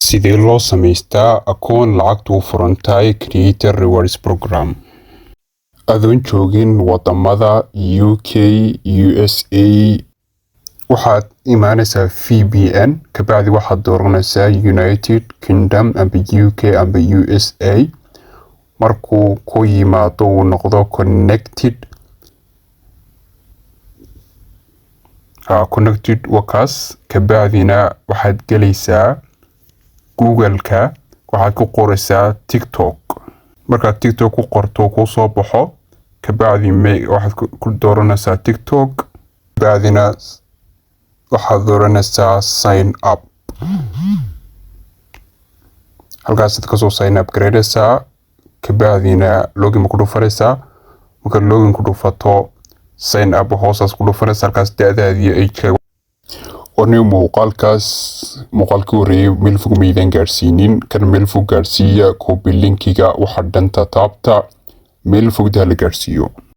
Sidee loo samaystaa akoon lacagtu u furan tahay Creator Rewards Program? Adoon joogin wadamada UK, USA, waxaad imaanaysaa VPN, kabacdi waxaad dooranaysaa United Kingdom amba UK amba USA. Markuu ku yimaado uu noqdo connected wakaas, kabacdina waxaad gelaysaa Google-ka, waxaad ku qoraysaa TikTok. Markaad TikTok ku qorto ku soo baxo, kabacdi waxaad ku dooranaysaa TikTok, kabacdina waxaad dooranaysaa sign up. halkaasaad kasoo sign up gareynaysaa, kabacdina login ku dhufanaysaa. marka login ku dhufato sign up hoosaas ku dhufanaysaa, halkaas da'daadii age ونيو muuqaalkii horeeyay meel fog meydaan gaarsiinin, kan meel fog gaarsiiya, copy linkiga waxaad danta taabta meel fog la gaarsiiyo.